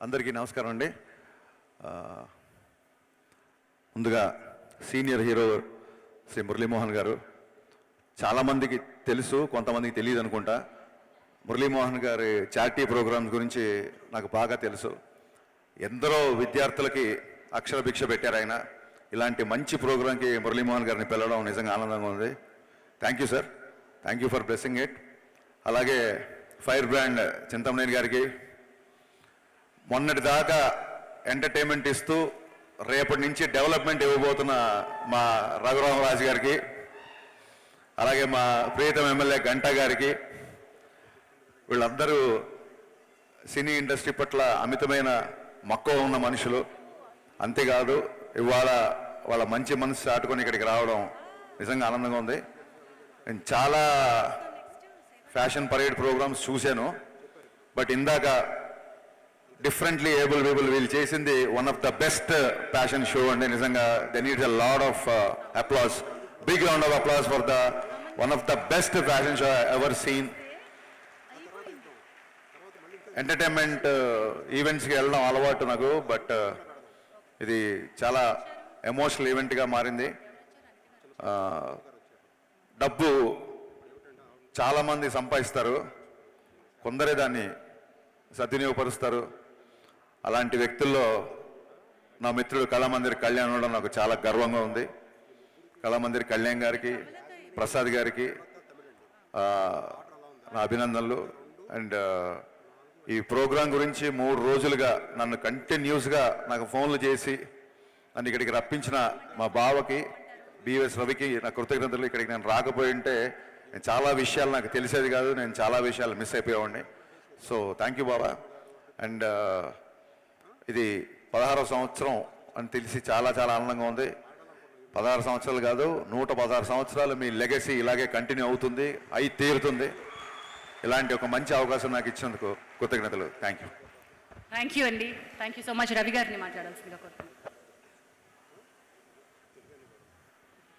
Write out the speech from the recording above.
అందరికీ నమస్కారం అండి. ముందుగా సీనియర్ హీరో శ్రీ మురళీమోహన్ గారు చాలామందికి తెలుసు, కొంతమందికి తెలియదు అనుకుంటా. మురళీమోహన్ గారి చారిటీ ప్రోగ్రామ్స్ గురించి నాకు బాగా తెలుసు. ఎందరో విద్యార్థులకి అక్షర భిక్ష పెట్టారు ఆయన. ఇలాంటి మంచి ప్రోగ్రాంకి మురళీమోహన్ గారిని పిలవడం నిజంగా ఆనందంగా ఉంది. Thank you sir, thank you for blessing it. అలాగే ఫైర్ బ్రాండ్ చింతమనేని గారికి మొన్నటి దాకా ఎంటర్టైన్మెంట్ ఇస్తూ రేపటి నుంచి డెవలప్మెంట్ ఇవ్వబోతున్న మా రఘురామరాజు గారికి, అలాగే మా ప్రియతమ ఎమ్మెల్యే గంటా గారికి, వీళ్ళందరూ సినీ ఇండస్ట్రీ పట్ల అమితమైన మక్కువ ఉన్న మనుషులు. అంతేకాదు ఇవాళ వాళ్ళ మంచి మనసు చాటుకొని ఇక్కడికి రావడం నిజంగా ఆనందంగా ఉంది. నేను చాలా ఫ్యాషన్ పరేడ్ ప్రోగ్రామ్స్ చూశాను, బట్ ఇందాక డిఫరెంట్లీ ఏబుల్ పీపుల్ వీళ్ళు చేసింది one of the best fashion show అండి. నిజంగా they needs a lot of applause, big round of applause for the one of the best fashion show ever seen. Entertainment ఈవెంట్స్కి వెళ్ళడం అలవాటు నాకు, but ఇది చాలా ఎమోషనల్ ఈవెంట్గా మారింది. డబ్బు చాలామంది సంపాదిస్తారు, కొందరే దాన్ని సద్వినియోగపరుస్తారు. అలాంటి వ్యక్తుల్లో నా మిత్రుడు కళామందిర్ కళ్యాణ్ ఉండడం నాకు చాలా గర్వంగా ఉంది. కళామందిర్ కళ్యాణ్ గారికి, ప్రసాద్ గారికి నా అభినందనలు. అండ్ ఈ ప్రోగ్రాం గురించి 3 రోజులుగా నన్ను కంటిన్యూస్గా నాకు ఫోన్లు చేసి నన్ను ఇక్కడికి రప్పించిన మా బావకి, బిఎస్ రవికి నా కృతజ్ఞతలు. ఇక్కడికి నేను రాకపోయి ఉంటే చాలా విషయాలు నాకు తెలిసేది కాదు, నేను చాలా విషయాలు మిస్ అయిపోయేవాడిని. సో థ్యాంక్ యూ బాబా. అండ్ ఇది 16వ సంవత్సరం అని తెలిసి చాలా చాలా ఆనందంగా ఉంది. 16 సంవత్సరాలు కాదు, 116 సంవత్సరాలు మీ లెగసీ ఇలాగే కంటిన్యూ అవుతుంది, అయి తీరుతుంది. ఇలాంటి ఒక మంచి అవకాశం నాకు ఇచ్చినందుకు కృతజ్ఞతలు. Thank you. థ్యాంక్ యూ అండి. Thank you so much. Ravi గారిని మాట్లాడాల్సిందిగా కోరుతున్నాను.